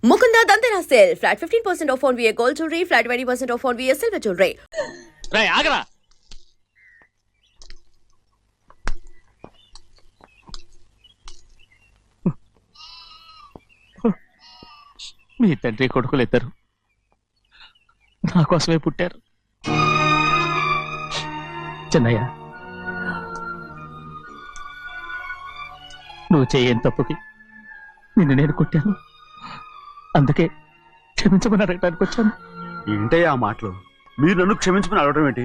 Mukunda Dandana sale. Flat 15% off on VA gold jewelry. Flat 20% off on VA silver jewelry. రేయ్ ఆగరా. మీ తండ్రి కొడుకులు ఇద్దరు నా కోసమే పుట్టారు. చిన్నయ్య, నువ్వు చేయని తప్పుకి నిన్ను నేను కొట్టాను. అందుకే క్షమించమని అడగడానికి వచ్చాను. ఏంటే ఆ మాటలు? మీరు నన్ను క్షమించమని అడగడం ఏంటి?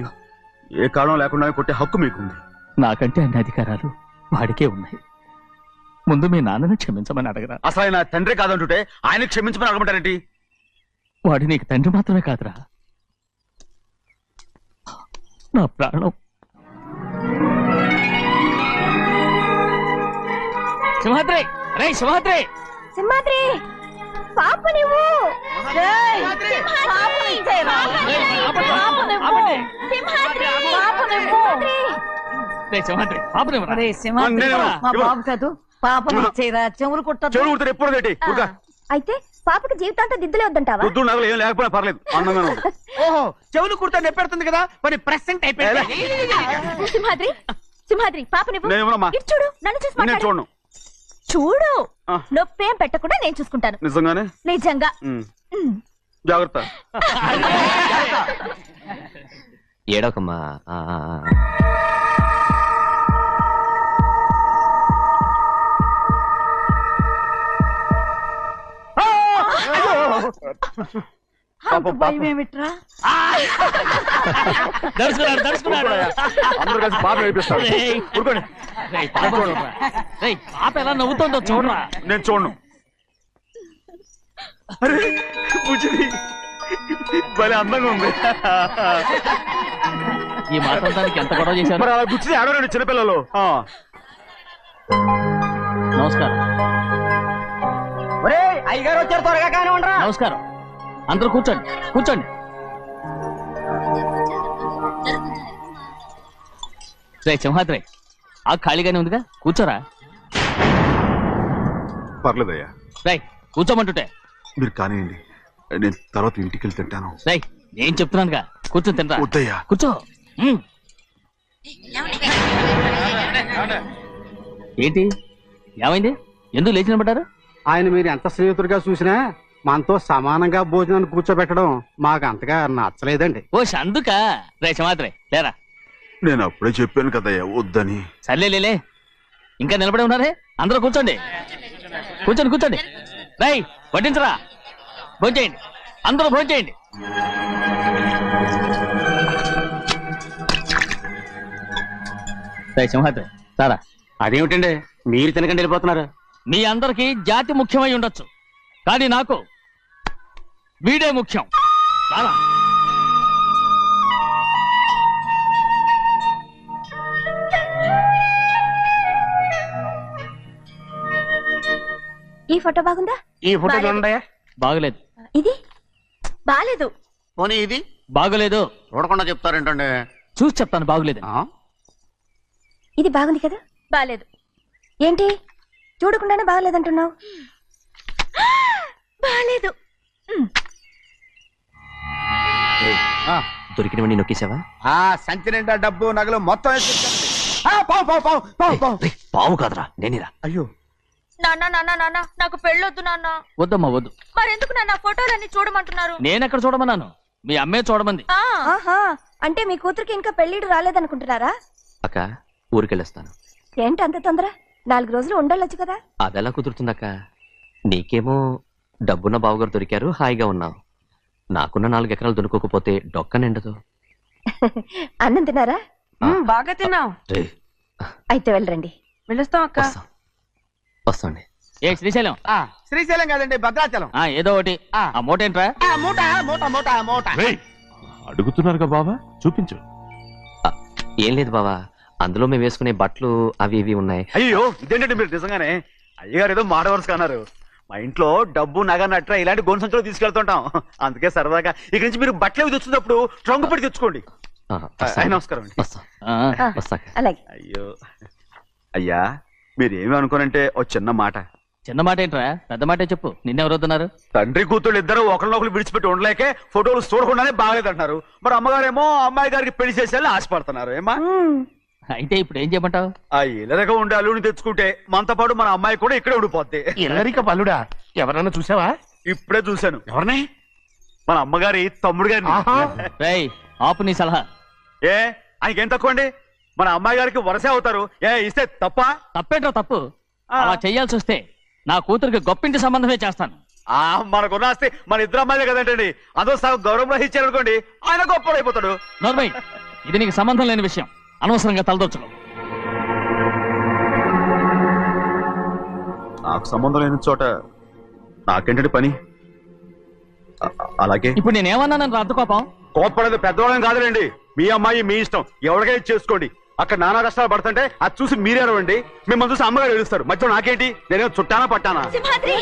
ఏ కారణం లేకుండా కొట్టే హక్కు మీకుంది. నాకంటే అన్ని అధికారాలు వాడికే ఉన్నాయి. ముందు మీ నాన్నని క్షమించమని అడగరా. అసలు ఆయన తండ్రి కాదంటుంటే ఆయన క్షమించమని అడగమంటారేంటి? వాడి నీకు తండ్రి మాత్రమే కాదురా, నా ప్రాణం. సింహాద్రి, రే సింహాద్రి, సింహాద్రి పాప నువ్వు మా బాబు కాదు, పాపం ఇచ్చేరా, చెవులు కుట్టదు. చెవులు కుడితే ఎప్పుడు ఏంటి? అయితే పాపకి జీవితాంతం దిద్దులే వద్దంటావా? పొద్దు నగలు ఏం లేకపోయినా పర్లేదు, అందంగా ఉంది. ఓహో, చెవులు కుర్తా నెప్పెడుతుంది కదా, మరి ప్రెసెంట్ అయిపోయింది. సింహాద్రి సింహాద్రి పాప నువ్వు నేనేమోనమ్మా? ఇటు చూడు, నన్ను చూసి నేను మాట్లాడు. చూడను. చూడు, ఆ. నొప్పేం పెట్టకుండా నేను చూసుకుంటాను. నిజంగానే? నిజంగా. జాగ్రత్త. ఏడోకమ్మా. భయమేమిట్రా? దర్శకున్నాడు దర్శకున్నాడు. అందరూ కలిసి పాప నడిపిస్తారు. ఊరుకోండి. పాప ఎలా నవ్వుతుందో చూడరా. నేను చూడను. అరే బుజ్జిది భలే అందంగా ఉంది. ఈ మాత్రం దానికి ఎంత గొడవ చేశారు. మరి అలా బుజ్జిది ఆడవారండి చిన్నపిల్లలు. నమస్కారం. ఒరే, అయ్యగారు వచ్చారు, త్వరగా కానీ ఉండరా. నమస్కారం. అందరూ కూర్చోండి కూర్చోండి. రే సింహాద్రి, ఆ ఖాళీగానే ఉందిగా, కూర్చోరా. పర్లేదయ్యా, రై కూర్చోమంటుంటే. మీరు కానివ్వండి, నేను తర్వాత ఇంటికి వెళ్ళి తింటాను. రై నేను చెప్తున్నానుగా, కూర్చొని తింటా. వద్దయ్యా. కూర్చో. ఏంటి ఏమైంది? ఎందుకు లేచి నిలబడ్డారు? ఆయన మీరు ఎంత స్నేహితుడిగా చూసినా మనతో సమానంగా భోజనాన్ని కూర్చోబెట్టడం మాకు అంతగా నచ్చలేదండి. ఓ అందుక. రే సింహాద్రి లేరా. నేను అప్పుడే చెప్పాను కదయ్యా వద్దని. సర్లేలే, ఇంకా నిలబడి ఉన్నారే. అందరూ కూర్చోండి కూర్చోండి కూర్చోండి. రై వడ్డించరా, భోంచేయండి, అందరూ భోంచేయండి. రై సింహాద్రి సారా. అదేమిటండి మీరు తినకండి వెళ్ళిపోతున్నారు? మీ అందరికీ జాతి ముఖ్యమై ఉండొచ్చు, కానీ నాకు వీడే ముఖ్యం. రారా. ఈ ఫోటో బాగుందా? ఈ ఫోటో చూడండి. బాగలేదు. ఇది బాలేదు. పోనీ ఇది బాగలేదు. చూడకుండా చెప్తారేంటండి? చూసి చెప్తాను బాగలేదు. ఇది బాగుంది కదా? బాలేదు. ఏంటి చూడకుండానే బాగలేదంటున్నావు? బాలేదు. దొరికినవన్నీ నొక్కేసావా? సంచి నిండా డబ్బు నగలు మొత్తం పావు కాదురా, నేనేరా. అయ్యో నాన్న నాన్న నాన్న, నాకు పెళ్ళొద్దు నాన్న. వద్దమ్మా వద్దు. మరెందుకు నాన్న ఫోటోలన్నీ చూడమంటున్నారు? నేనెక్కడ చూడమన్నాను, మీ అమ్మే చూడమంది. అంటే మీ కూతురికి ఇంకా పెళ్లిడు రాలేదనుకుంటున్నారా? అక్క ఊరికెళ్ళొస్తాను. ఏంటి అంత తొందర? 4 రోజులు ఉండొచ్చు కదా. అదెలా కుదురుతుందక్క? నీకేమో డబ్బున్న బావగారు దొరికారు, హాయిగా ఉన్నావు. నాకున్న 4 ఎకరాలు దొరకకపోతే డొక్క నిండదు. అన్నం తిన్నారా? బాగా తిన్నావు. అయితే వెళ్ళరండి. వెళ్ళొస్తాం అక్క. వస్తాండి. ఏ శ్రీశైలం? శ్రీశైలం కాదండి, భద్రాచలం. ఏదో ఒకటి. ఆ మూట ఏంట్రా? మూట మూట మూట మూట. అడుగుతున్నారుగా బావా, చూపించు. ఏం లేదు బావా, అందులో మేము వేసుకునే బట్టలు అవి ఇవి ఉన్నాయి. అయ్యో ఇదేంటంటే మీరు నిజంగానే అయ్యగారు ఏదో మాడవర్స్ కన్నారు. మా ఇంట్లో డబ్బు నగ నట్ర ఇలాంటి గోను సంచులు తీసుకెళ్తుంటాం. అందుకే సరదాగా ఇక్కడి నుంచి మీరు బట్టలు తెచ్చుకున్నప్పుడు ట్రంక్ పెట్టి తెచ్చుకోండి. నమస్కారం అండి. వస్తా. అలాగే. అయ్యో అయ్యా, మీరేమి అనుకోనంటే ఓ చిన్న మాట. చిన్న మాట ఏంట్రా, పెద్ద మాటే చెప్పు. నిన్నెవరొద్దన్నారు? తండ్రి కూతుళ్ళు ఇద్దరు ఒకరినొకరు విడిచిపెట్టి ఉండలేకే ఫోటోలు చూడకుండానే బాగలేదంటున్నారు. మరి అమ్మగారేమో అమ్మాయి గారికి పెళ్లి చేసేయాలని ఆశపడుతున్నారు. ఏమా అయితే ఇప్పుడు ఏం చేయమంటావు? ఆ ఇల్లరగా ఉండే అల్లుని తెచ్చుకుంటే మనతో పాటు మన అమ్మాయి కూడా ఇక్కడే ఉండిపోద్ది. ఇల్లరిక పల్లుడా? ఎవరన్నా చూసావా? ఇప్పుడే చూశాను. ఎవరిని? మన అమ్మగారి తమ్ముడు గారిని. రేయ్ ఆపు నీ సలహా. ఏ ఆయనకేం తక్కువ అండి? మన అమ్మాయి గారికి వరసే అవుతారు. ఏ ఇస్తే తప్ప? తప్పేంట్రా తప్పు? అలా చెయ్యాల్సి వస్తే నా కూతురికి గొప్పింటి సంబంధమే చేస్తాను. మనకున్న ఆస్తి మన ఇద్దరు అమ్మాయిలే కదంటండి. అదో సగం గౌరవం ఇచ్చారనుకోండి, ఆయన గొప్పడు అయిపోతాడు. నోర్మై, ఇది నీకు సంబంధం లేని విషయం. అనవసరంగా తలదొచ్చుకో. నాకు సంబంధం లేని చోట నాకేంటంటే పని. అలాగే ఇప్పుడు నేనేమన్నానని రద్దు కోపం? కోప్పడేది పెద్దవాళ్ళని కాదులేండి. మీ అమ్మాయి మీ ఇష్టం, ఎవరికైనా చేసుకోండి. అక్కడ నానా కష్టాలు పడుతుంటే అది చూసి మీరేరవండి. మిమ్మల్ని చూసి అమ్మగారు ఏడుస్తారు. మధ్యలో నాకేంటి? నేనేం చుట్టానా పట్టానా? సింహాద్రి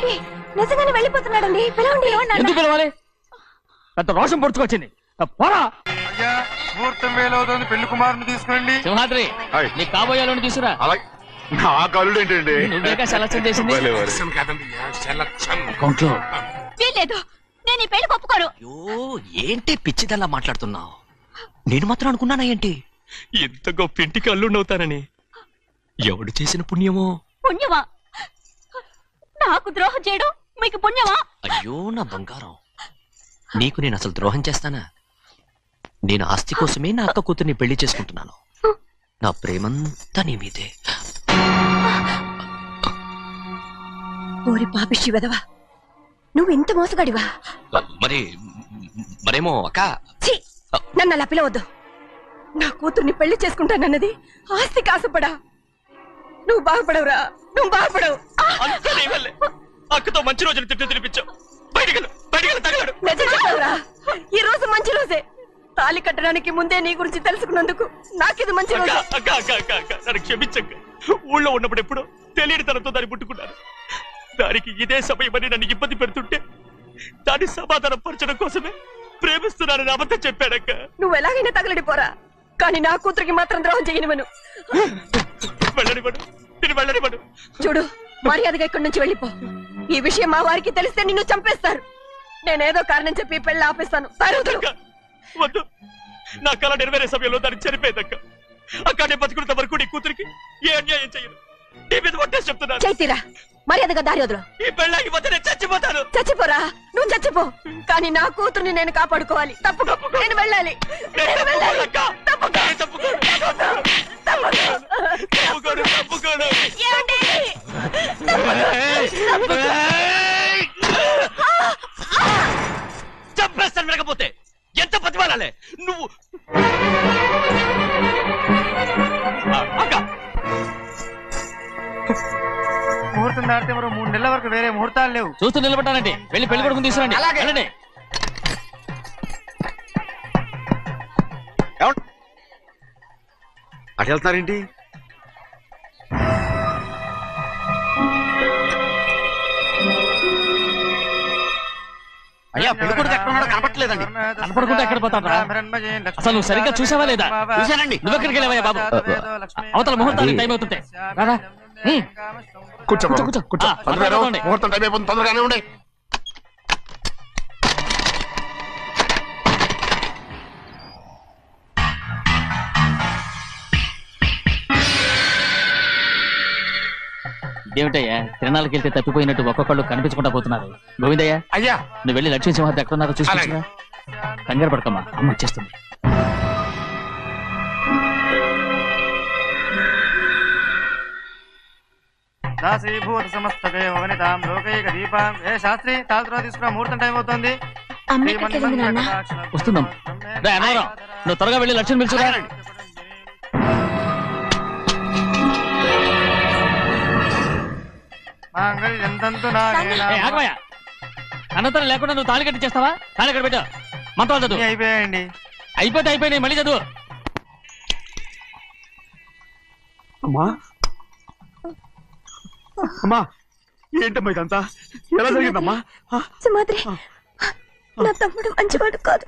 నిజంగానే వెళ్ళిపోతున్నాడండి. పిలవండి. ఎందుకు పిలవాలి? పెద్ద రోషం పొడుచుకొచ్చింది. పోరా ముహూర్తం వేలవుతుంది, పెళ్లి కుమారుని తీసుకురండి. సింహాద్రి, ఆయ్. నీ కాబోయేలోని తీసురా. నా కలుడు ఏంటండి? నువ్వేగా సెలక్షన్ చేసింది. అకౌంట్లో వీల్లేదు, నేను ఈ పెళ్లి ఒప్పుకోను. అయ్యో ఏంటి పిచ్చిదల్లా మాట్లాడుతున్నావు? నేను మాత్రం అనుకున్నానా ఏంటి ఎంత గొప్ప ఇంటికి అల్లుండవుతానని? ఎవడు చేసిన పుణ్యమో? పుణ్యమా? నాకు ద్రోహం చేయడం మీకు పుణ్యమా? అయ్యో నా బంగారం, నీకు నేను అసలు ద్రోహం చేస్తానా? నేను ఆస్తి కోసమే నా అక్క కూతుర్ని పెళ్లి చేసుకుంటున్నాను. నా ప్రేమంతా నీ మీదే. ఓరి పాపిష్టి వెదవా, నువ్వు ఇంత మోసగాడివా? మరేమో అక్క. ఛీ, నన్ను అలా పిలవద్దు. నా కూతుర్ని పెళ్లి చేసుకుంటానన్నది ఆస్తి కాసపడా. నువ్వు బాగుపడవురా, నువ్వు బాగుపడవు. అక్కతో మంచి రోజులు తిట్టు తినిపించావు. నిజం చెప్పవురా, ఈ రోజు మంచి రోజే. తాళి కట్టడానికి ముందే నీ గురించి తెలుసుకున్నందుకు నాకిది మంచి రోజు. నన్ను క్షమించక్క. ఊళ్ళో ఉన్నప్పుడు ఎప్పుడో తెలియని తనతో దాన్ని ముట్టుకున్నాను. దానికి ఇదే సమయమని నన్ను ఇబ్బంది పెడుతుంటే దాన్ని సమాధానం పరచడం కోసమే ప్రేమిస్తున్నానని అబద్ధం చెప్పాడక్క. నువ్వు ఎలాగైనా తగలడిపోరా, కానీ నా కూతురికి మాత్రం ద్రోహం చేయనివను. వెళ్ళనివ్వడు, నేను వెళ్ళనివ్వడు. చూడు, మర్యాదగా ఇక్కడి నుంచి వెళ్ళిపో. ఈ విషయం మా వారికి తెలిస్తే నిన్ను చంపేస్తారు. నేనేదో కారణం చెప్పి పెళ్లి ఆపేస్తాను. అక్క, వద్దు. నా కళ నెరవేరే సమయంలో దాన్ని చనిపోయేదక్క. అక్క నేను బతుకున్నంత వరకు నీ కూతురికి ఏ అన్యాయం చేయను. నీ మీద ఒట్టేసి చెప్తున్నాను. చైతీరా, మర్యాదగా దారి వదులు. ఈ పెళ్ళాకి వద్ద నేను చచ్చిపోతాను. చచ్చిపోరా, నువ్వు చచ్చిపో, కానీ నా కూతుర్ని నేను కాపాడుకోవాలి. తప్పుకో, నేను వెళ్ళాలి. నేను వెళ్ళాలి. తప్పుకో. తప్పుకోను. ఏమండి? చంపేస్తాను. వినకపోతే ఎంత బతిమాలాలే నువ్వు? అక్క, ముహూర్తం దాటితే మరో 3 నెలల వరకు వేరే ముహూర్తాలు లేవు. చూస్తూ నిలబడ్డానండి. వెళ్ళి పెళ్లి కొడుకుని తీసుకురండి. వెళ్ళండి. అటు వెళ్తున్నారేంటి? అయ్యా పెళ్లి కొడుకు ఎక్కడ ఉన్నాడో కనపట్లేదండి. కనపడకుండా ఎక్కడ పోతాడ్రా? అసలు నువ్వు సరిగ్గా చూసావా లేదా? చూశానండి. నువ్వెక్కడికి వెళ్ళావయ్యా బాబు? అవతల ముహూర్తానికి టైం అవుతుంది. రారా. కూర్చో కూర్చో. కూర్చో. తొందరగా రండి. ముహూర్తం టైం అయిపోతుంది, తొందరగానే ఉండే. ఇదేమిటయ్యా, తిరణాలకి వెళ్తే తప్పిపోయినట్టు ఒక్కొక్కళ్ళు కనిపించకుండా పోతున్నారు. గోవిందయ్య, అయ్యా నువ్వు వెళ్ళి లక్ష్మీ సింహాద్రి ఎక్కడ ఉన్నారో చూసుకుంటున్నా. కంగారు పడకమ్మా, అమ్మ వచ్చేస్తుంది. దాసీభూత సమస్త దేవనితాం లోకైక దీపాం. ఏ శాస్త్రి, తాళతో తీసుకురా, ముహూర్తం టైం అవుతుంది. వస్తుందమ్మా. రా అన్నవరం, నువ్వు త్వరగా వెళ్ళి లక్ష్మణ్ పిలుచురా. అనంతరం లేకుండా నువ్వు తాళి కట్టి చేస్తావా? తాళి కట్టి పెట్టు. మంత్రాలు చదువు. అయిపోయాయండి. అయిపోయినాయి, మళ్ళీ చదువు. అమ్మా అమ్మా, ఏంటమ్మా ఇదంతా? ఎలా జరిగిందమ్మా? సింహాద్రి, నా తమ్ముడు మంచివాడు కాదు.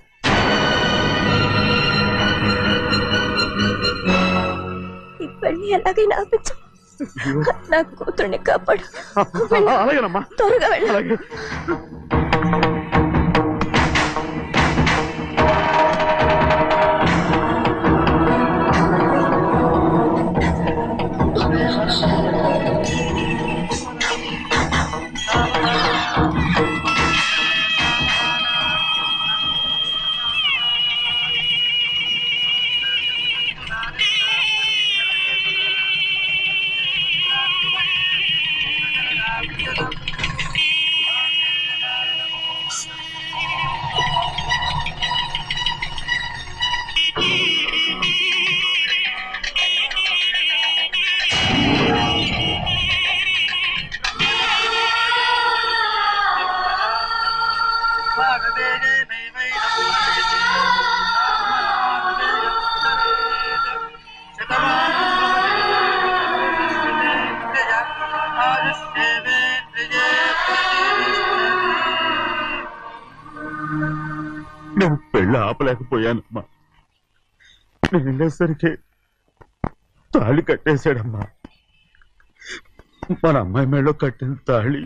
ఈ పెళ్లి ఎలాగైనా ఆపించు. నా కూతుర్ని కాపాడు. అలాగేనమ్మా. త్వరగా వెళ్ళు. అలాగే. నువ్వు పెళ్ళి ఆపలేకపోయానమ్మా. నేను వెళ్ళేసరికి తాళి కట్టేశాడమ్మా. మన అమ్మాయి మెళ్ళో కట్టిన తాళి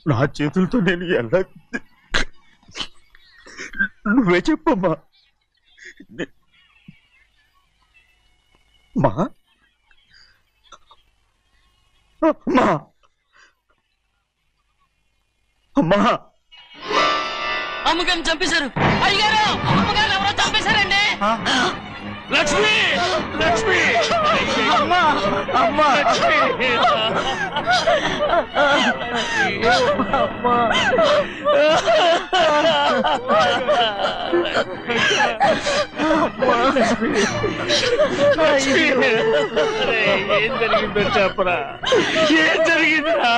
నా చేతులతో నేను ఎలా... నువ్వే చెప్పమ్మా. మా అమ్మా అమ్మా అమ్మగారిని చంపేశారు. అయ్యారు, అమ్మగారు ఎవరో చంపేశారండి. లక్ష్మి, లక్ష్మి, అమ్మా, అమ్మా, లక్ష్మి. ఏం జరిగిందో చెప్పరా? ఏం జరిగిందిరా?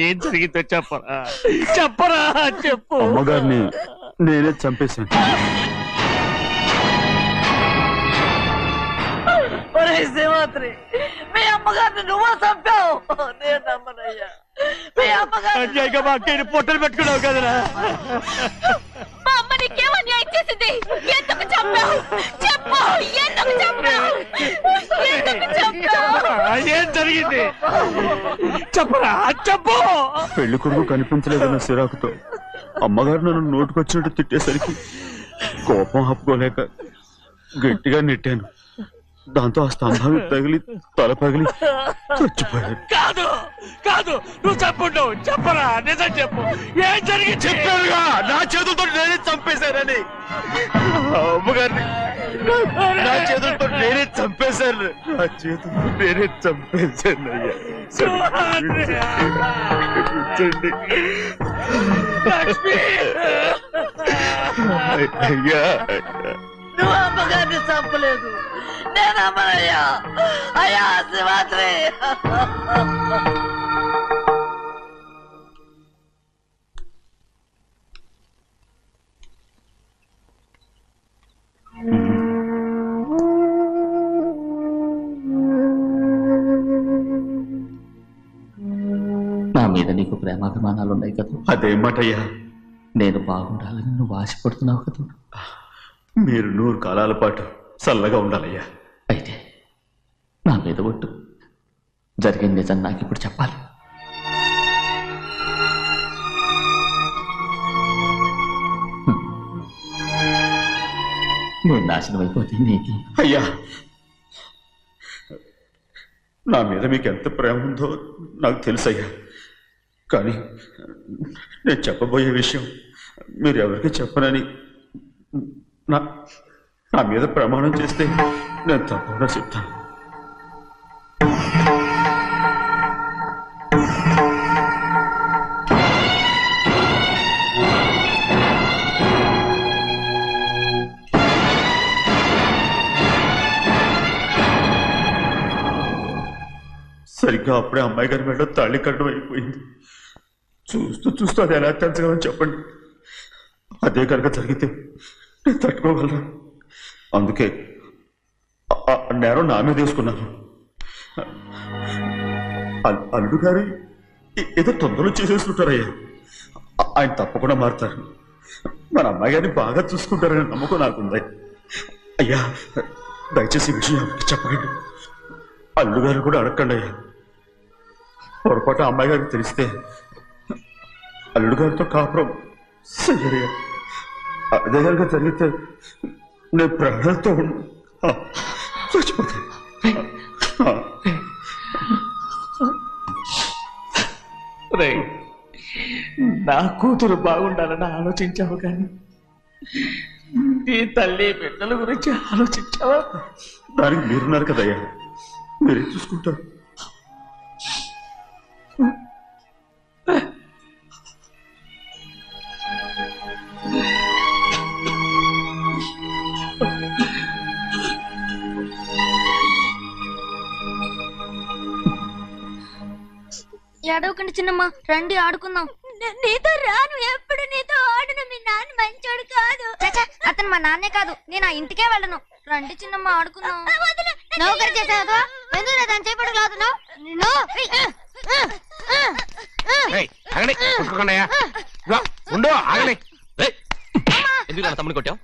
ఏం జరిగిందో చెప్పరా? చెప్పరా, చెప్పు. అమ్మగారిని నేనే చంపేశాను. శ్రీమంత్రి, మీ అమ్మగారిని నువ్వు చంపావు. నేను నమ్మనయ్యా. మీ అమ్మగారు మా అక్కని పొట్టలు పెట్టుకున్నావు కదరా. మా అమ్మ నీకేం అన్యాయం చేసింది? ఎందుకు చంపావు? చెప్పు, ఎందుకు చంపావు? ఎందుకు చంపావు? ఏం జరిగింది చెప్పరా, చెప్పు. పెళ్లి కొడుకు కనిపించలేదన్న సిరాకుతో అమ్మగారు నన్ను నోటుకొచ్చినట్టు తిట్టేసరికి కోపం ఆపుకోలేక గట్టిగా నెట్టాను. దాంతో ఆ స్తంభం తగిలి తల పగిలి చచ్చిపోయాడు. కాదు కాదు, నువ్వు చెప్పుండవు. చెప్పరా, నిజం చెప్పు. ఏం జరిగింది? చెప్పారుగా, నా చేతులతో నేనే చంపేశానని. అమ్మగారిని నా చేతులతో నేనే చంపేశాను. నా చేతులతో నేనే చంపేశాను. అయ్యా, నువ్వు అమ్మగారిని చంపలేదు. నేను అమ్మనయ్యా. అయ్యా శ్రీమంత్రి. నా మీద నీకు ప్రేమాభిమానాలు ఉన్నాయి కదా. అదేమాటయ్యా, నేను బాగుండాలని నువ్వు ఆశపడుతున్నావు కదా. మీరు 100 కాలాల పాటు చల్లగా ఉండాలయ్యా. అయితే నా మీద ఒట్టు. జరిగిన నిజం నాకు ఇప్పుడు చెప్పాలి. నేను నాశనం అయిపోతే నీకు. అయ్యా, నా మీద మీకు ఎంత ప్రేమ ఉందో నాకు తెలుసయ్యా. కానీ నేను చెప్పబోయే విషయం మీరు ఎవరికి చెప్పనని నా మీద ప్రమాణం చేస్తే నేను తప్పకుండా చెప్తాను. సరిగ్గా అప్పుడే అమ్మాయి గారి మెడలో తాళి కట్టడం అయిపోయింది. చూస్తూ చూస్తూ అది ఎలా తెంచగలని చెప్పండి. అదే కనుక జరిగితే నేను తట్టుకోగలను. అందుకే నేరం నా మీద తీసుకున్నాను. అల్లుడు గారు ఏదో తొందరలో చేసేస్తుంటారయ్యా. ఆయన తప్పకుండా మారుతారు. మన అమ్మాయి గారిని బాగా చూసుకుంటారని నమ్మకం నాకుంది. అయ్యా దయచేసి ఈ విషయం ఎవరికి చెప్పకండి. అల్లుడు గారు కూడా అడగండి అయ్యా. పొరపాటు అమ్మాయి గారికి తెలిస్తే అల్లుడు గారితో కాపురం సరిగా అదే కనుక జరిగితే నేను ప్రాణాలతో చచ్చిపోతాను. నా కూతురు బాగుండాలని ఆలోచించావు కానీ నీ తల్లి బిడ్డల గురించి ఆలోచించావా? దానికి మీరున్నారు కదయ్యా, మీరే చూసుకుంటారు. ఏడవకండి చిన్నమ్మ, రండి ఆడుకుందాం. నీతో రాను, ఎప్పుడు నీతో ఆడను. మీ నాన్న మంచోడు కాదు. అతను మా నాన్నే కాదు, నేను ఆ ఇంటికే వెళ్ళను. రండి చిన్నమ్మ ఆడుకుందాం. నౌకరి చేసావు ఎందుకు దాని చేపడు లాదున్నావు? తమ్ముని కొట్టావు?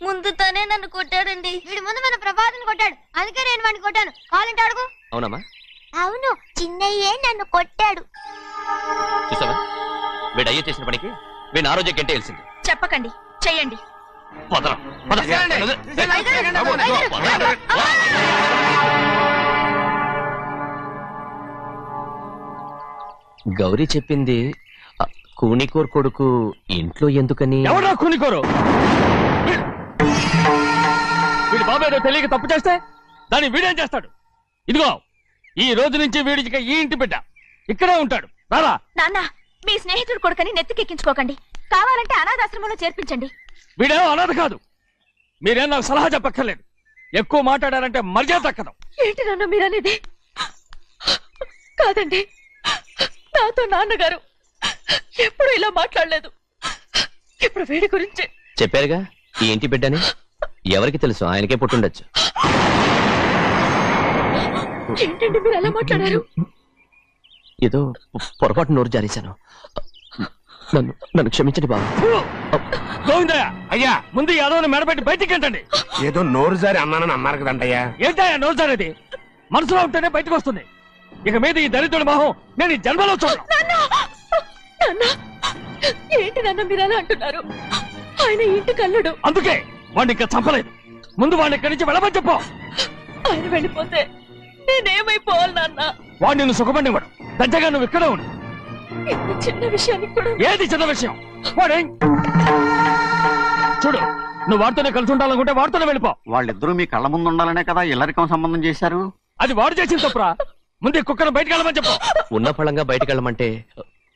ముందు తనే నన్ను కొట్టాడండి. వీడి ముందు మన ప్రభాతం కొట్టాడు, అందుకే నేను వాడిని కొట్టాను. కావాలంటే అడుగు. అవునమ్మా? అవును, చిన్నయ్యే నన్ను కొట్టాడు. చూసావా, వీడు అయ్యే చేసిన పనికి వీడిని ఆ రోజే గంటే తెలిసింది. చెప్పకండి, చెయ్యండి. గౌరీ చెప్పింది కూనికోర్ కొడుకు ఇంట్లో ఎందుకని? ఎవరా కూనికోరు? వీడి బాబు ఏదో తెలియక తప్పు చేస్తే దాన్ని వీడేం చేస్తాడు? ఇదిగో, ఈ రోజు నుంచి వీడికి ఈ ఇంటి బిడ్డ ఇక్కడే ఉంటాడు. రారా. నాన్న, మీ స్నేహితుడు కొడుకని నెత్తికెక్కించుకోకండి. కావాలంటే అనాథాశ్రమంలో చేర్పించండి. వీడేమో అనాథ కాదు. మీరేం నాకు సలహా చెప్పక్కర్లేదు. ఎక్కువ మాట్లాడారంటే మర్యాద దక్కదు. ఏంటి నాన్న మీరనేది? కాదండి, నాతో నాన్నగారు ఎప్పుడు ఇలా మాట్లాడలేదు. ఇప్పుడు వీడి గురించి చెప్పారుగా ఈ ఇంటి బిడ్డని. ఎవరికి తెలుసు, ఆయనకే పుట్టుండొచ్చు. ఏంటండి మీరు అలా మాట్లాడారు? ఏదో పొరపాటు నోరు జారేశాను. నన్ను క్షమించండి బాబు. గోవిందయ్య, అయ్యా ముందు యాదవ్ని మెడబెట్టి బయటికి ఏంటండి? ఏదో నోరు జారి అన్నానని అన్నారు కదంటయ్యా. ఏంటయ్యా నోరు జారేది? మనసులో ఉంటేనే బయటకు వస్తుంది. ఇక మీద ఈ దరిద్రుడి మొహం నేను ఈ జన్మలో చూడను. ఏంటి నాన్న మీరు అలా అంటున్నారు? ఆయన ఇంటి కల్లుడు. అందుకే వాడిని ఇంకా చంపలేదు. ముందు వాడిని ఇక్కడి నుంచి వెళ్ళమని చెప్పు. ఆయన వెళ్ళిపోతే నేనేమైపోవాలి నాన్న? వాడు నిన్ను సుఖపడివాడు. పెద్దగా నువ్వు ఇక్కడే ఉండు. ఇంత చిన్న విషయానికి కూడా ఏది చిన్న విషయం? వాడే చూడు, నువ్వు వాడితోనే కలిసి ఉండాలనుకుంటే వాడితోనే వెళ్ళిపో. వాళ్ళిద్దరూ మీ కళ్ళ ముందు ఉండాలనే కదా ఇల్లరికం సంబంధం చేశారు. అది వాడు చేసిన తప్పురా. ముందు ఈ కుక్కను బయటకు వెళ్ళమని చెప్పు. ఉన్న ఫలంగా బయటకు వెళ్ళమంటే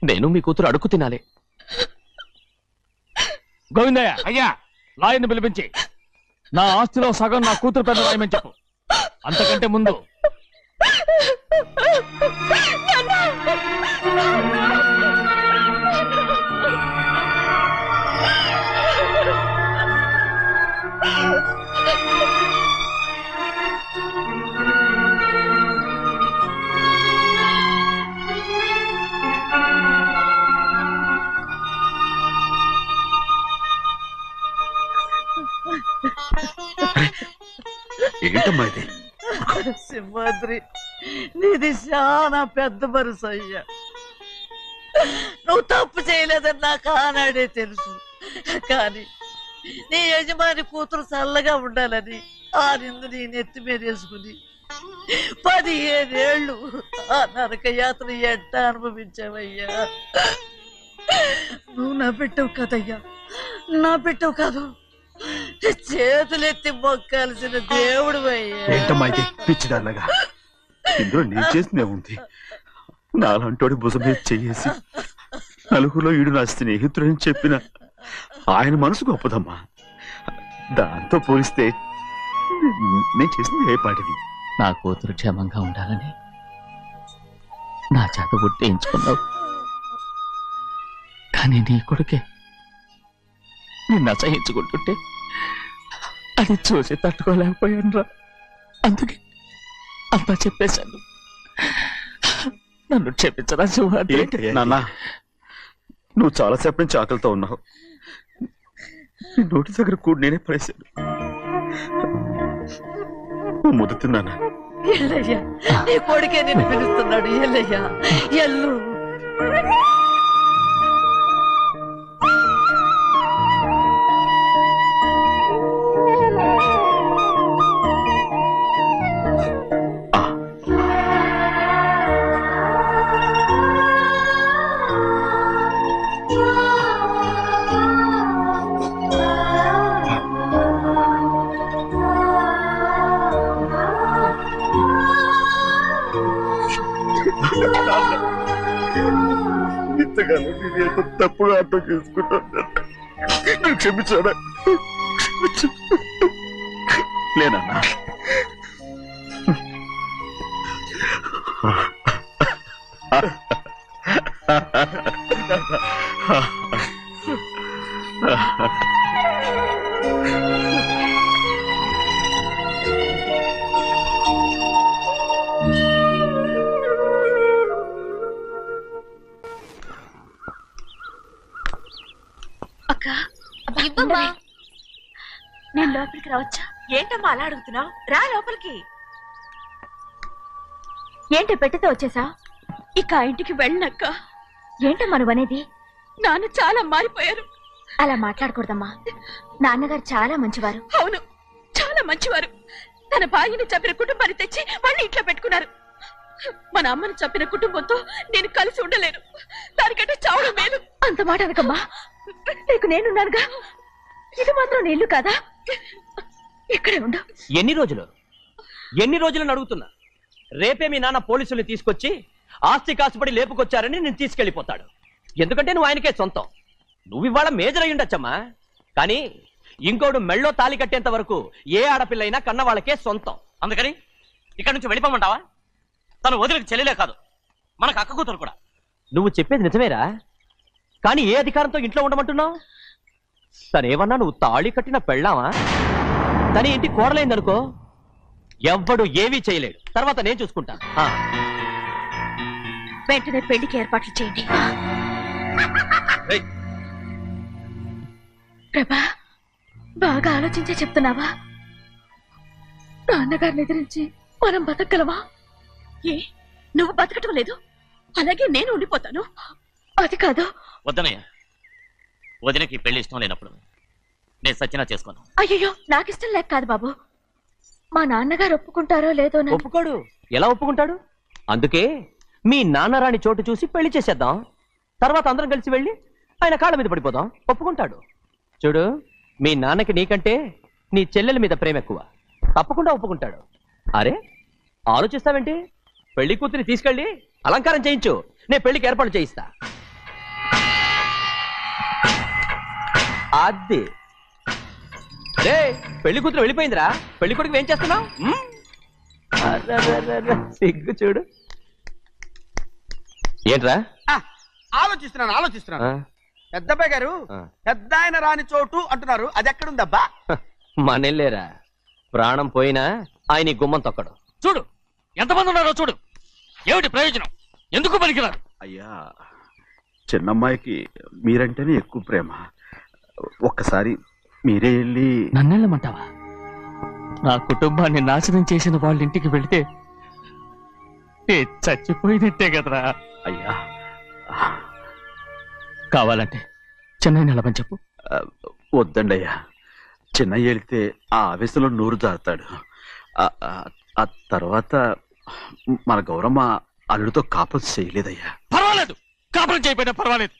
నేను మీ కూతురు అడుగు తినాలి. గోవిందయ్య, అయ్యా లాయర్ని పిలిపించి నా ఆస్తిలో సగం నా కూతురు పెద్ద రాయమని చెప్పు. అంతకంటే ముందు ఏంటమ్మా ఇది? సింహాద్రి, నీది చాలా పెద్ద మనసు అయ్యా. నువ్వు తప్పు చేయలేదని నాకు ఆనాడే తెలుసు. కానీ నీ యజమాని కూతురు చల్లగా ఉండాలని ఆ నిందు నీ నెత్తి మీద వేసుకుని 15 ఏళ్ళు ఆ నరక యాత్ర ఎట్ట అనుభవించావయ్యా. నువ్వు నా పెట్టవు కదయ్యా, నా పెట్టవు కాదు, చేతులెత్తి మొక్కాల్సిన దేవుడు అయ్యా. ఏంటమ్మా ఇది పిచ్చిదాన్నగా? ఇందులో నేను చేసినే ఉంది. నాలంటోడి భుజం మీద చెయ్యేసి నలుగురిలో ఈడు నా స్నేహితుడని చెప్పిన ఆయన మనసు గొప్పదమ్మా. దాంతో పోలిస్తే నేను చేసింది ఏ పాటిది? నా కూతురు క్షేమంగా ఉండాలని నా చేత గుర్తించుకున్నావు. కానీ నీ కొడుకే నిన్ను అసహించుకుంటుంటే అది చూసి తట్టుకోలేకపోయాను రా. అందుకే అంతా చెప్పేశాను. నన్ను క్షమించరా సింహాద్రి. నాన్న, నువ్వు చాలాసేపు నుంచి ఆకలితో ఉన్నావు. నీ నోటి దగ్గర కూడా నేనే పడేశాను. ముద్దు తిన్నాను. ఎల్లయ్యా నీ కొడుకే నిన్ను పిలుస్తున్నాడు. ఎల్లయ్యా ఎల్లు. ఇంతకాలం నేను ఎంత తప్పుగా అర్థం చేసుకుంటాను. నువ్వు క్షమించాడా? లేనన్నా. ఇవ్వమ్మా. నేను లోపలికి రావచ్చా? ఏంటమ్మా అలా అడుగుతున్నావు? రా లోపలికి. ఏంటి పెట్టితో వచ్చేసా? ఇక ఆ ఇంటికి వెళ్ళనక్క. ఏంటమ్మా నువ్వనేది? నాన్న చాలా మారిపోయారు. అలా మాట్లాడకూడదమ్మా. నాన్నగారు చాలా మంచివారు. అవును, చాలా మంచివారు. తన భార్యని చంపిన కుటుంబాన్ని తెచ్చి మళ్ళీ ఇంట్లో పెట్టుకున్నారు. మన అమ్మని చంపిన కుటుంబంతో నేను కలిసి ఉండలేను. దానికంటే చావడం మేలు. అంత మాట అనకమ్మా. నీకు నేనున్నానుగా. ఇది మాత్రం నీళ్లు కాదా? ఇక్కడే ఉండు. ఎన్ని రోజులను అడుగుతున్నా. రేపే మీ నాన్న పోలీసుల్ని తీసుకొచ్చి ఆస్తి కాసుపడి లేపుకొచ్చారని నేను తీసుకెళ్లిపోతాడు. ఎందుకంటే నువ్వు ఆయనకే సొంతం. నువ్వు ఇవాళ మేజర్ అయి ఉండొచ్చమ్మా, కానీ ఇంకోడు మెళ్ళో తాళి కట్టేంత వరకు ఏ ఆడపిల్లైనా కన్న వాళ్ళకే సొంతం. అందుకని ఇక్కడ నుంచి వెళ్ళిపోమంటావా? తను వదిలికి చెల్లెలే కాదు, మనకు అక్క కూతురు కూడా. నువ్వు చెప్పేది నిజమేరా, కానీ ఏ అధికారంతో ఇంట్లో ఉండమంటున్నావు? తనేమన్నా నువ్వు తాళి కట్టిన పెళ్ళావా? తన ఇంటి కోడలైందనుకో, ఎవ్వడు ఏవీ చేయలేడు. తర్వాత నేను చూసుకుంటా. వెంటనే పెళ్లికి ఏర్పాట్లు చేయండి. ప్రభా, బాగా ఆలోచించే చెప్తున్నావా? నాన్నగారిని ఎదిరించి మనం బతకగలవా? ఏ, నువ్వు బతకటం లేదు, అలాగే నేను ఉండిపోతాను. అది కాదు. వద్దనయ్య, వదినకి పెళ్లి ఇష్టం లేనప్పుడు నేను సచ్చినా చేసుకోను. అయ్యో, నాకిష్టం లేక కాదు బాబు. మా నాన్నగారు ఒప్పుకుంటారో లేదో. ఒప్పుకోడు. ఎలా ఒప్పుకుంటాడు? అందుకే మీ నాన్నరాని చోటు చూసి పెళ్లి చేసేద్దాం. తర్వాత అందరం కలిసి వెళ్ళి ఆయన కాళ్ళ మీద పడిపోదాం. ఒప్పుకుంటాడు. చూడు, మీ నాన్నకి నీకంటే నీ చెల్లెల మీద ప్రేమ ఎక్కువ. తప్పకుండా ఒప్పుకుంటాడు. అరే, ఆలోచిస్తావేంటి? పెళ్లి కూతురిని తీసుకెళ్ళి అలంకారం చేయించు, నేను పెళ్లికి ఏర్పాటు చేయిస్తా. అది రే, పెళ్లి కూతురు వెళ్ళిపోయిందిరా. పెళ్లి కొడుకు ఏం చేస్తున్నావు? సిగ్గు చూడు. ఏంట్రా? ఆలోచిస్తున్నాను. పెద్దబ్బాయి గారు పెద్ద ఆయన రాని చోటు అంటున్నారు, అది ఎక్కడుందబ్బా? మనెళ్ళేరా, ప్రాణం పోయినా ఆయన ఈ గుమ్మం తొక్కడు. చూడు ఎంతమంది ఉన్నారో చూడు. ఏమిటి ప్రయోజనం? ఎందుకు పనికిరారు? అయ్యా, చిన్నమ్మాయికి మీరంటేనే ఎక్కువ ప్రేమ. ఒక్కసారి మీరే వెళ్ళి. నన్నెళ్ళమంటావా? నా కుటుంబాన్ని నాశనం చేసిన వాళ్ళ ఇంటికి వెళితే చచ్చిపోయినట్టే కదరా. అయ్యా, కావాలంటే చెన్నై నిలబని చెప్పు. వద్దండి అయ్యా, చిన్నయ్య వెళితే ఆ ఆవేశంలో నోరు జారుతాడు. ఆ తర్వాత మన గౌరమ్మ అల్లుడితో కాపురం చేయలేదయ్యా. పర్వాలేదు, కాపురం చేయకపోయినా పర్వాలేదు.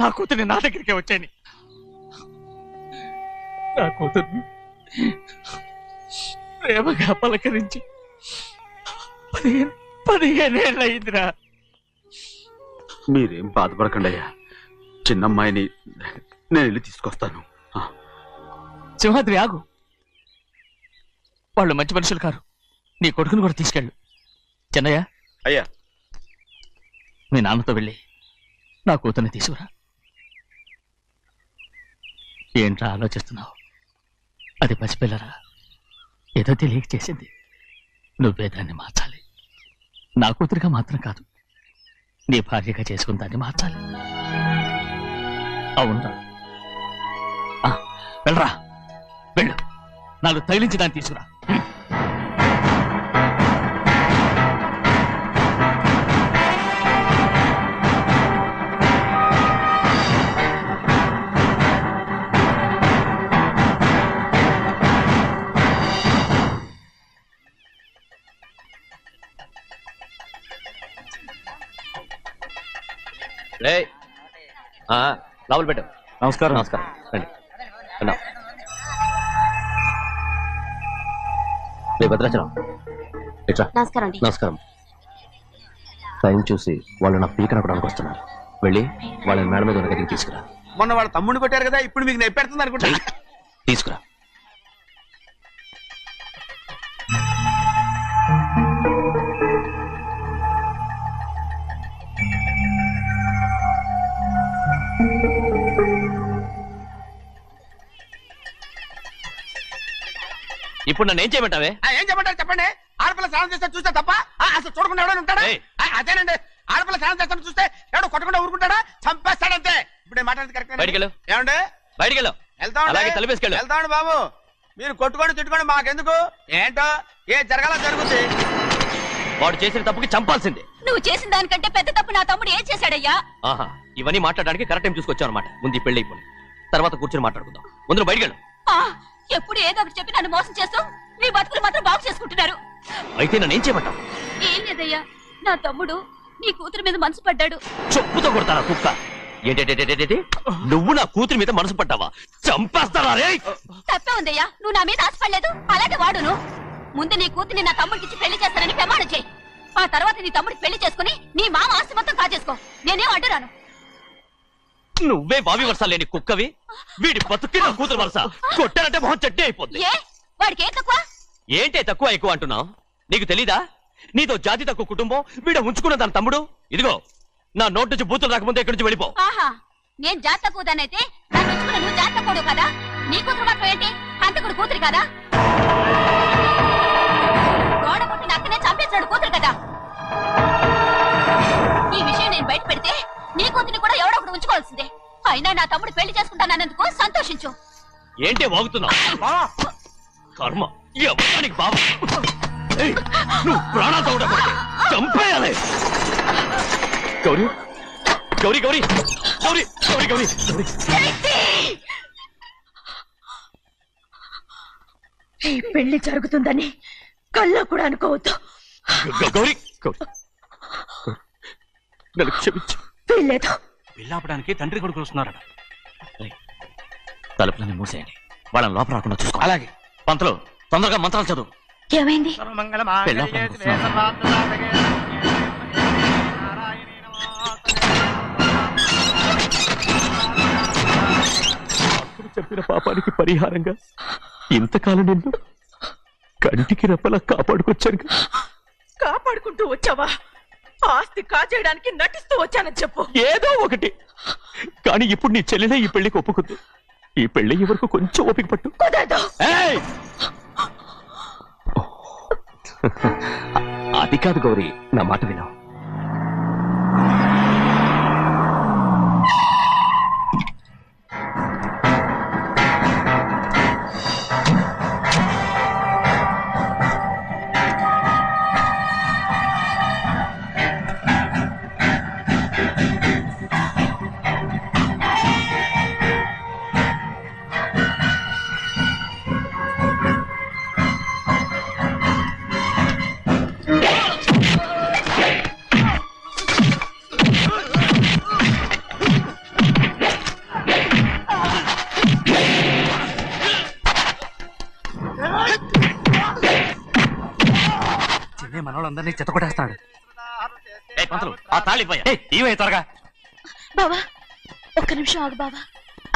నా కూతుర్ని నా దగ్గరికే వచ్చాయని. నా కూతుర్ని ప్రేమగా పలకరించి 15 ఏళ్ళు అయిందిరా. మీరేం బాధపడకండి అయ్యా, చిన్నమ్మాయిని నేను వెళ్ళి తీసుకొస్తాను. సింహాద్రి ఆగు. వాళ్ళు మంచి మనుషులు కారు. నీ కొడుకుని కూడా తీసుకెళ్ళు. చెన్నయ్య, అయ్యా, మీ నాన్నతో వెళ్ళి నా కూతుర్ని తీసుకురా. ఏంట్రా ఆలోచిస్తున్నావు? అది పసిపిల్లరా, ఏదో తెలియక చేసింది. నువ్వే దాన్ని మార్చాలి. నా కూతురిగా మాత్రం కాదు, నీ భార్యగా చేసుకుని దాన్ని మార్చాలి. అవునరా? వెళ్ళరా, వెళ్ళు. నాకు తగిలించి దాన్ని తీసుకురా. ఏయ్, లోపల పెట్టు. నమస్కారం. నమస్కారం. రండి. రండి. రే భద్రాచలం, ఇట్రా. నమస్కారం అండి. నమస్కారం. టైం చూసి వాళ్ళు నా పీకన అవ్వడానికి వస్తున్నారు. వెళ్ళి వాళ్ళని మేడ మీద ఉన్న గదికి తీసుకురా. మొన్న వాళ్ళ తమ్ముడిని కొట్టారు కదా, ఇప్పుడు మీకు నెప్పెడుతుంది అనుకుంటా. తీసుకురా. ఇప్పుడు నన్ను ఏం చేయమంటావే? ఏం చెప్పంటారు చెప్పండి. ఆడపిల్ల స్నానం చేస్తే చూస్తే తప్ప అసలు చూడకుండా ఎవడో ఉంటాడా? అదేనండి, ఆడపిల్ల స్నానం చేస్తాను చూస్తే ఎవడో కొట్టకుండా ఊరుకుంటాడా? చంపేస్తాడంతే. ఇప్పుడు మాట్లాడేది కరెక్ట్. బయటికి వెళ్ళు. ఏమండి? బయటికి వెళ్ళు. అలాగే తలపేసుకెళ్ళు. వెళ్తామండి బాబు. మీరు కొట్టుకొని తిట్టుకోండి, మాకెందుకు? ఏంటో ఏ జరగాల జరుగుతుంది. వాడు చేసిన తప్పుకి చంపాల్సిందే. నువ్వు చేసిన దానికంటే పెద్ద తప్పు నా తమ్ముడు ఏం చేశాడయ్యా? ఆహా, ఇవన్నీ మాట్లాడడానికి కరెక్ట్ టైం చూసుకొచ్చావు అనమాట. ముందు ఈ పెళ్లి అయిపోయి తర్వాత కూర్చొని మాట్లాడుకుందాం. ముందు బయటికి వెళ్ళు. ఎప్పుడు ఏదో ఒకటి చెప్పి నన్ను మోసం చేస్తూ మీ బతుకులు మాత్రం బాగు చేసుకుంటున్నారు. అయితే నన్ను ఏం చేయమంటావు? ఏం లేదయ్యా, నా తమ్ముడు నీ కూతురు మీద మనసు పడ్డాడు. చెప్పుతో కొడతారా కుక్క? ఏంటేంటి నువ్వు నా కూతురి మీద మనసు పడ్డావా? చంపేస్తారా రే? తప్పే ఉందయ్యా, నువ్వు నా మీద ఆశపడలేదు, అలాగే వాడును. ముందు నీ కూతుర్ని నా తమ్ముడికి పెళ్లి చేస్తానని ప్రమాణం చేయి. ఆ తర్వాత నీ తమ్ముడికి పెళ్లి చేసుకుని నీ మామ ఆస్తి మొత్తం కాజేసుకో. నేనేం అడ్డురాను. నువ్వే బావి వరుస లేని కుక్కవి. వీడి బతుక్కి నా కూతురు వరుస. కొట్టారంటే మొహం చెడ్డే అయిపోద్ది. ఏ వాడికి ఏం తక్కువ? ఏంటే తక్కువ ఎక్కువ అంటున్నావు? నీకు తెలీదా? నీతో జాతి తక్కువ కుటుంబం వీడ ఉంచుకున్న తన తమ్ముడు. ఇదిగో నా నోటి నుంచి బూతులు రాకముందే ఇక్కడి నుంచి వెళ్ళిపో. ఆహా, నేను జాత కూదానైతే నన్ను ఉంచుకున్న నువ్వు జాత కూడు కదా? నీ కూతురు మాత్రం ఏంటి, హంతకుడు కూతురు కదా? గోడ పుట్టిన అక్కనే చంపేశాడు కూతురు కదా? ఈ విషయం నేను బయట పెడితే నీ కూతురిని కూడా ఎవడో ఒకడు ఉంచుకోవాల్సిందే. అయినా నా తమ్ముడు పెళ్లి చేసుకుంటానన్నందుకు సంతోషించు. ఏంటే వాగుతున్నావు? కర్మ ఎవరికి బావ. నువ్వు ప్రాణాలతో ఉండకూడదు, చంపేయాలి. గౌరీ గౌరీ గౌరీ గౌరీ గౌరీ గౌరీ ఈ పెళ్లి జరుగుతుందని కళ్ళ కూడా అనుకోవద్దు. గౌరీ నన్ను క్షమించు. వీల్లేదు. పెళ్ళాపడానికి తండ్రి కొడుకులు వస్తున్నారట. తలుపులని మూసేయండి, వాళ్ళని లోపల రాకుండా చూసుకో. అలాగే. పంతులు తొందరగా మంత్రాలు చదువు. ఏమైంది? అప్పుడు చెప్పిన పాపానికి పరిహారంగా ఇంతకాలం నిన్ను కంటికి రెప్పలా కాపాడుకొచ్చాను. కాపాడుకుంటూ వచ్చావా? ఆస్తి కాజేయడానికి నటిస్తూ వచ్చానని చెప్పు. ఏదో ఒకటి. కానీ ఇప్పుడు నీ చెల్లెలే ఈ పెళ్లికి ఒప్పుకుంది. ఈ పెళ్లి వరకు కొంచెం ఓపిక పట్టు. ఏయ్! అది కాదు గౌరీ, నా మాట విను. మనోళ్ళందరినీ చెత్త కొట్టేస్తాడు. ఆ తాళి ఇవే త్వరగా. బావా ఒక్క నిమిషం ఆగు బావా,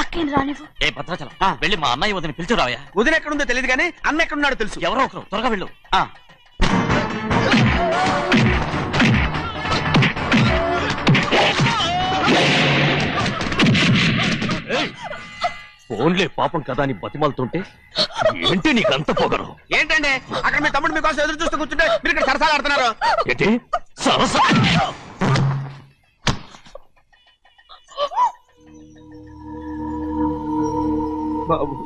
అక్కేం రానివ్వు. ఏ భద్రాచలం, వెళ్ళి మా అన్నయ్య వదిన పిలిచిరావయ్యా. వదిన ఎక్కడుందో తెలియదు కానీ అన్న ఎక్కడున్నాడో తెలుసు. ఎవరో ఒకరు త్వరగా వెళ్ళు. ఫోన్లే పాపం కదా అని బతిమాలుతుంటే ఏంటి నీకంత పొగరు? ఏంటండి అక్కడ మీ తమ్ముడు మీకోసం ఎదురు చూస్తూ కూర్చుంటే మీరు ఇక్కడ సరసాలు ఆడుతున్నారు. ఏంటి సరసా? బాబు,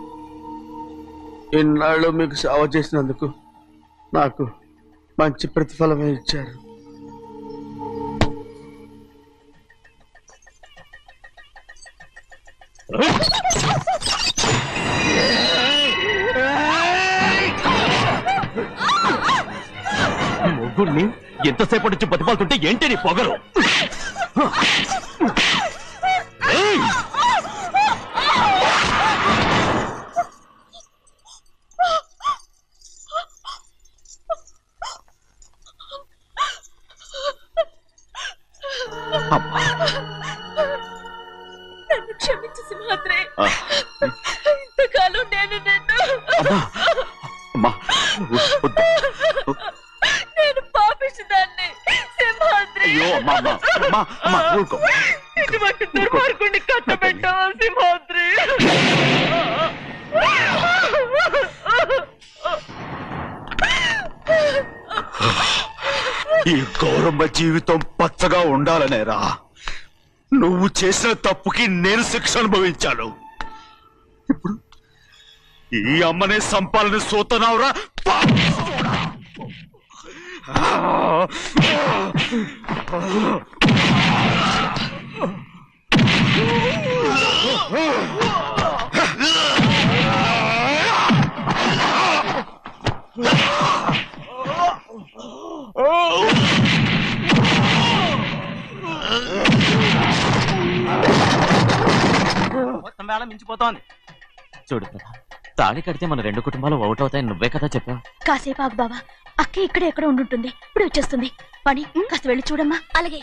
ఇన్నాళ్ళు మీకు సేవ చేసినందుకు నాకు మంచి ప్రతిఫలమే ఇచ్చారు. ముగ్గురిని ఎంతసేపటి నుంచి బతిమాలుతుంటే ఏంటి నీ పొగరు? నన్ను క్షమించు సింహాద్రి. ఇంతకాలం నేను నేను పాపించదాన్ని సింహాద్రి. ఇటువంటి దుర్మార్గుడిని కట్టబెట్టావా సింహాద్రి? ఈ గౌరమ్మ జీవితం పచ్చగా ఉండాలనేరా నువ్వు చేసిన తప్పుకి నేను శిక్ష అనుభవించాను. ఇప్పుడు ఈ అమ్మనే సంపాలని సోతనావురా. మొత్తం వేళ మించిపోతోంది. చూడు తాళి కడితే మన రెండు కుటుంబాలు అవుట్ అవుతాయని నువ్వే కదా చెప్పావు. కాసేపు ఆగు బావా, అక్క ఇక్కడే ఎక్కడ ఉండుంటుంది, ఇప్పుడు వచ్చేస్తుంది. పని కాస్త వెళ్ళి చూడమ్మా. అలాగే.